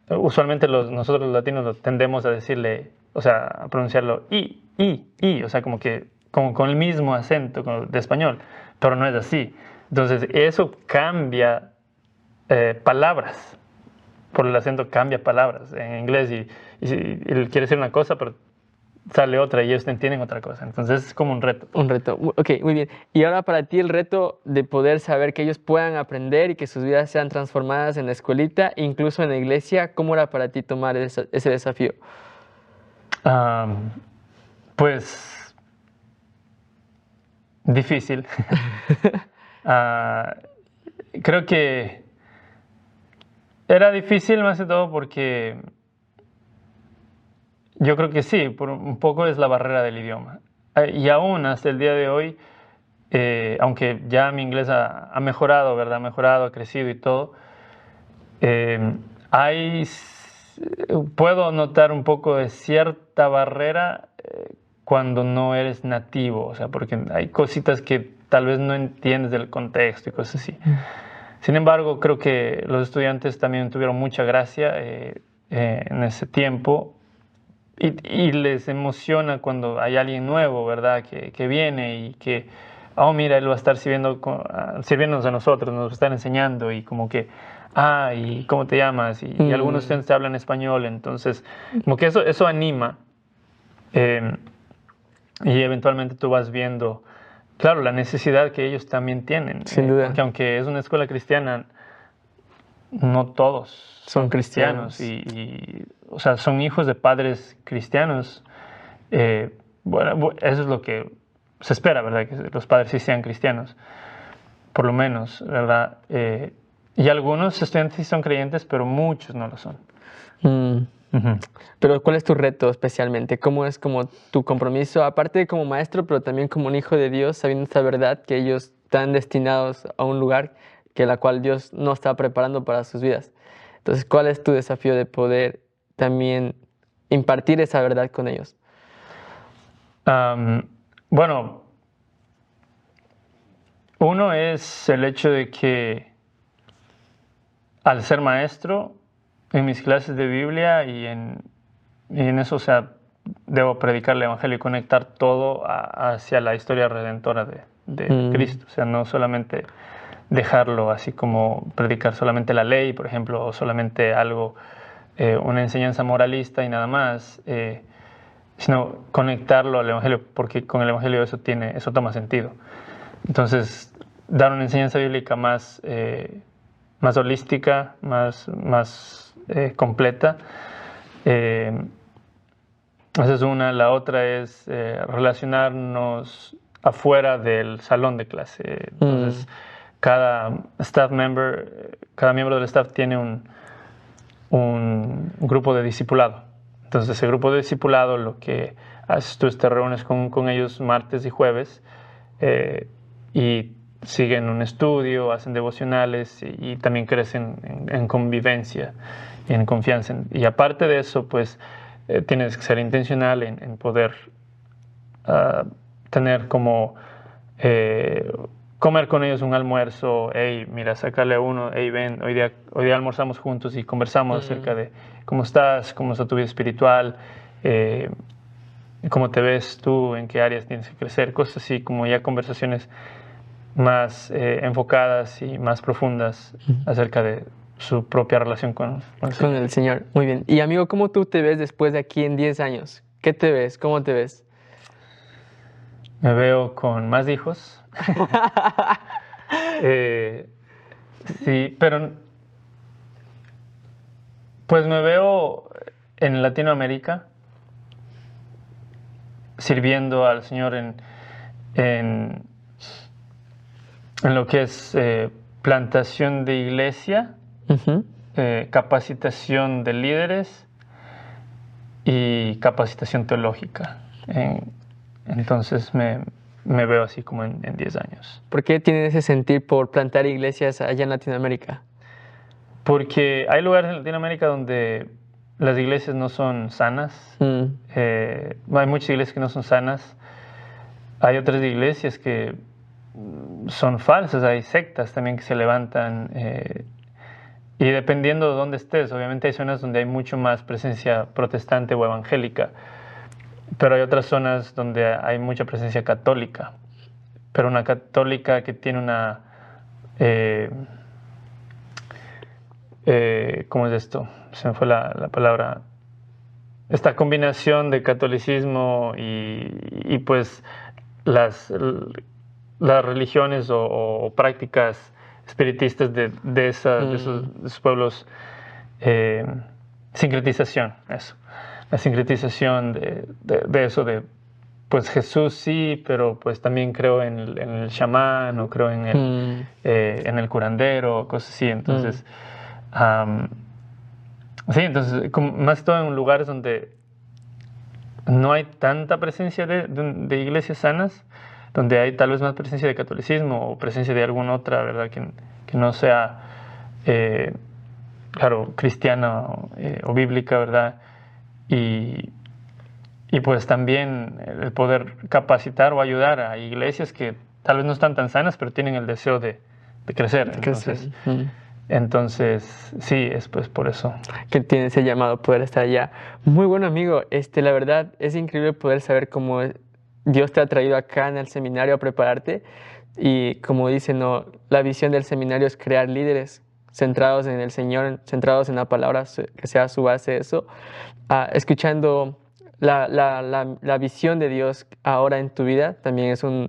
Usualmente nosotros los latinos tendemos a decirle, o sea, a pronunciarlo I, o sea, como con el mismo acento de español, pero no es así. Entonces, eso cambia palabras. Por el acento cambia palabras en inglés y él quiere decir una cosa, pero sale otra y ellos entienden otra cosa. Entonces es como un reto.
Un reto. Ok, muy bien. Y ahora para ti el reto de poder saber que ellos puedan aprender y que sus vidas sean transformadas en la escuelita, incluso en la iglesia, ¿cómo era para ti tomar ese desafío?
Pues difícil. Creo que era difícil más que todo porque yo creo que sí, por un poco es la barrera del idioma. Y aún hasta el día de hoy, aunque ya mi inglés ha mejorado, ¿verdad? Ha mejorado, ha crecido y todo, puedo notar un poco de cierta barrera cuando no eres nativo, o sea, porque hay cositas que tal vez no entiendes del contexto y cosas así. Sin embargo, creo que los estudiantes también tuvieron mucha gracia en ese tiempo y les emociona cuando hay alguien nuevo, ¿verdad? Que viene y que, oh, mira, él va a estar sirviéndonos a nosotros, nos va a estar enseñando y como que, ¿y cómo te llamas? Y algunos estudiantes te hablan español, entonces, como que eso anima y eventualmente tú vas viendo, claro, la necesidad que ellos también tienen.
Sin duda.
Porque aunque es una escuela cristiana, no todos
son cristianos.
O sea, son hijos de padres cristianos. Bueno, eso es lo que se espera, ¿verdad? Que los padres sí sean cristianos, por lo menos, ¿verdad? Y algunos estudiantes sí son creyentes, pero muchos no lo son.
Pero ¿cuál es tu reto especialmente? ¿Cómo es como tu compromiso, aparte de como maestro, pero también como un hijo de Dios, sabiendo esta verdad que ellos están destinados a un lugar que la cual Dios no está preparando para sus vidas? Entonces, ¿cuál es tu desafío de poder también impartir esa verdad con ellos?
Bueno, uno es el hecho de que al ser maestro, en mis clases de Biblia y en eso, o sea, debo predicar el Evangelio y conectar todo hacia la historia redentora de Cristo. O sea, no solamente dejarlo así como predicar solamente la ley, por ejemplo, o solamente algo, una enseñanza moralista y nada más, sino conectarlo al Evangelio, porque con el Evangelio eso toma sentido. Entonces, dar una enseñanza bíblica más holística, más completa. Esa es una. La otra es relacionarnos afuera del salón de clase. Entonces, cada miembro del staff tiene un grupo de discipulado. Entonces, ese grupo de discipulado, lo que haces tú es te reúnes con ellos martes y jueves y siguen un estudio, hacen devocionales y también crecen en convivencia y en confianza. Y aparte de eso, pues tienes que ser intencional en poder tener como comer con ellos un almuerzo. Hey, mira, sácale a uno, hey, ven, hoy día almorzamos juntos y conversamos acerca de cómo estás, cómo está tu vida espiritual, cómo te ves tú, en qué áreas tienes que crecer, cosas así, como ya conversaciones más enfocadas y más profundas acerca de su propia relación con
el Señor. Muy bien. Y amigo, ¿cómo tú te ves después de aquí en 10 años? ¿Qué te ves? ¿Cómo te ves?
Me veo con más hijos. Sí, pero pues me veo en Latinoamérica sirviendo al Señor en lo que es plantación de iglesia, capacitación de líderes y capacitación teológica. Entonces me veo así como en 10 años.
¿Por qué tienes ese sentir por plantar iglesias allá en Latinoamérica?
Porque hay lugares en Latinoamérica donde las iglesias no son sanas. Hay muchas iglesias que no son sanas. Hay otras iglesias que son falsas. Hay sectas también que se levantan. Y dependiendo de dónde estés, obviamente hay zonas donde hay mucho más presencia protestante o evangélica. Pero hay otras zonas donde hay mucha presencia católica. Pero una católica que tiene una... ¿cómo es esto? Se me fue la palabra. Esta combinación de catolicismo y pues las religiones o prácticas espiritistas de esos pueblos. Sincretización, eso. La sincretización de eso de pues Jesús sí, pero pues también creo en el chamán o creo en el curandero, cosas así. Entonces, sí, entonces, más todo en lugares donde no hay tanta presencia de iglesias sanas, donde hay tal vez más presencia de catolicismo o presencia de alguna otra, ¿verdad? Que no sea, claro, cristiana o bíblica, ¿verdad? Y pues también el poder capacitar o ayudar a iglesias que tal vez no están tan sanas, pero tienen el deseo de crecer. Entonces, sí, es pues por eso.
Que tiene ese llamado poder estar allá. Muy bueno, amigo. La verdad es increíble poder saber cómo Dios te ha traído acá en el seminario a prepararte. Y como dicen, ¿no? La visión del seminario es crear líderes centrados en el Señor, centrados en la palabra, que sea su base eso. Escuchando la visión de Dios ahora en tu vida, también es un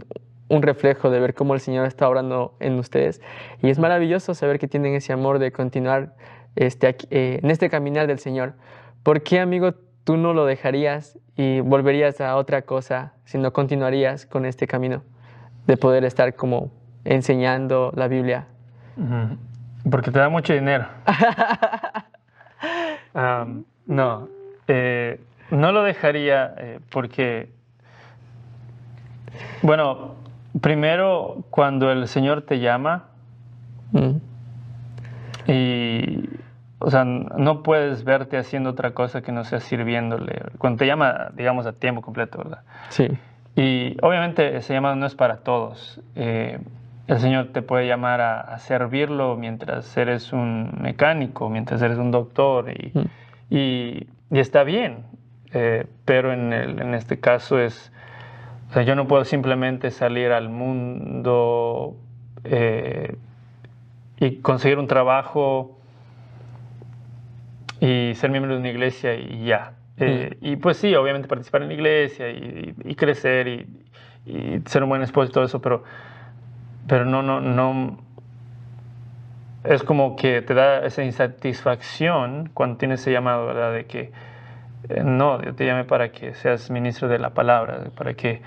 reflejo de ver cómo el Señor está obrando en ustedes. Y es maravilloso saber que tienen ese amor de continuar en este caminar del Señor. ¿Por qué, amigo, tú no lo dejarías y volverías a otra cosa, sino continuarías con este camino de poder estar como enseñando la Biblia?
Porque te da mucho dinero. No lo dejaría porque, bueno, primero cuando el Señor te llama y, o sea, no puedes verte haciendo otra cosa que no sea sirviéndole. Cuando te llama, digamos, a tiempo completo, ¿verdad?
Sí.
Y obviamente ese llamado no es para todos. El Señor te puede llamar a servirlo mientras eres un mecánico, mientras eres un doctor y está bien. Pero en este caso o sea, yo no puedo simplemente salir al mundo y conseguir un trabajo y ser miembro de una iglesia y ya. Y pues sí, obviamente participar en la iglesia y crecer y ser un buen esposo y todo eso, pero no. Es como que te da esa insatisfacción cuando tienes ese llamado, ¿verdad? De que no, Dios te llame para que seas ministro de la palabra, para que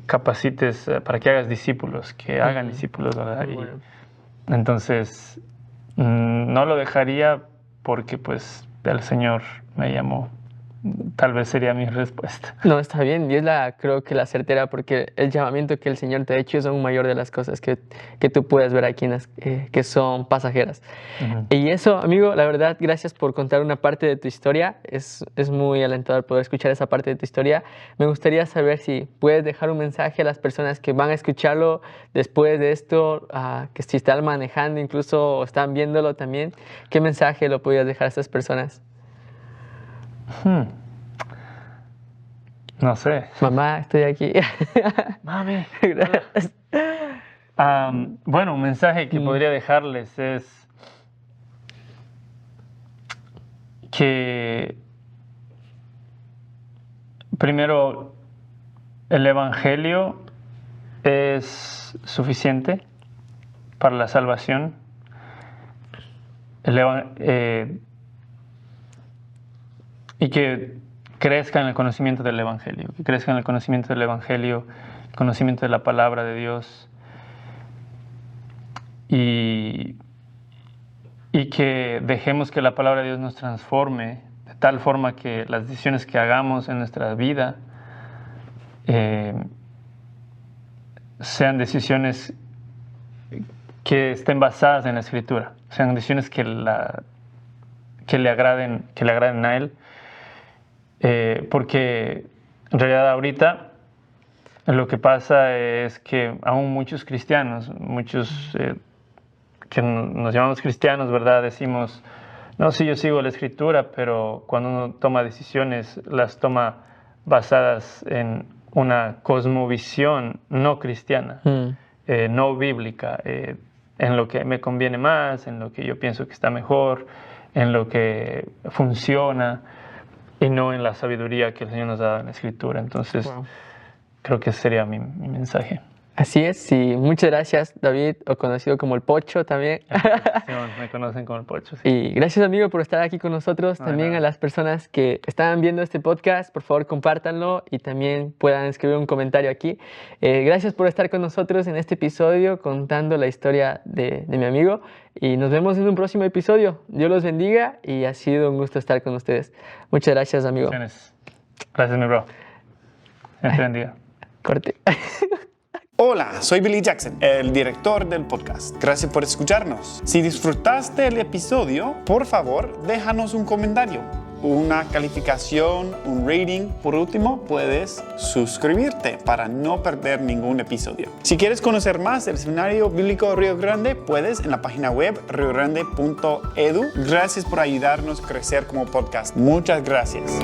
capacites, para que hagas discípulos, que hagan discípulos, ¿verdad? Entonces, no lo dejaría porque pues el Señor me llamó. Tal vez sería mi respuesta.
No, está bien. Y es creo que la certera, porque el llamamiento que el Señor te ha hecho es aún mayor de las cosas que tú puedes ver aquí, que son pasajeras. Y eso, amigo, la verdad, gracias por contar una parte de tu historia. Es muy alentador poder escuchar esa parte de tu historia. Me gustaría saber si puedes dejar un mensaje a las personas que van a escucharlo después de esto, que si están manejando incluso o están viéndolo también. ¿Qué mensaje lo podrías dejar a estas personas?
No sé.
Mamá, estoy aquí.
Mami. Bueno, un mensaje que podría dejarles es que primero el Evangelio es suficiente para la salvación. Y que crezca en el conocimiento del Evangelio, que crezca en el conocimiento del Evangelio, el conocimiento de la palabra de Dios, y que dejemos que la palabra de Dios nos transforme de tal forma que las decisiones que hagamos en nuestra vida sean decisiones que estén basadas en la Escritura, sean decisiones que que le agraden a Él. Porque en realidad ahorita lo que pasa es que aún muchos cristianos, que nos llamamos cristianos, ¿verdad? Decimos, no, sí, yo sigo la Escritura, pero cuando uno toma decisiones, las toma basadas en una cosmovisión no cristiana, no bíblica, en lo que me conviene más, en lo que yo pienso que está mejor, en lo que funciona, y no en la sabiduría que el Señor nos da en la Escritura. Entonces, creo que ese sería mi mensaje.
Así es, y muchas gracias, David, o conocido como el Pocho también.
Sí, me conocen como el Pocho. Sí.
Y gracias, amigo, por estar aquí con nosotros. También a las personas que están viendo este podcast, por favor, compártanlo y también puedan escribir un comentario aquí. Gracias por estar con nosotros en este episodio contando la historia de mi amigo. Y nos vemos en un próximo episodio. Dios los bendiga y ha sido un gusto estar con ustedes. Muchas gracias, amigo.
Gracias, mi bro. Dios te bendiga.
Corte.
Hola, soy Billy Jackson, el director del podcast. Gracias por escucharnos. Si disfrutaste el episodio, por favor, déjanos un comentario, una calificación, un rating. Por último, puedes suscribirte para no perder ningún episodio. Si quieres conocer más del Seminario Bíblico Río Grande, puedes en la página web riogrande.edu. Gracias por ayudarnos a crecer como podcast. Muchas gracias.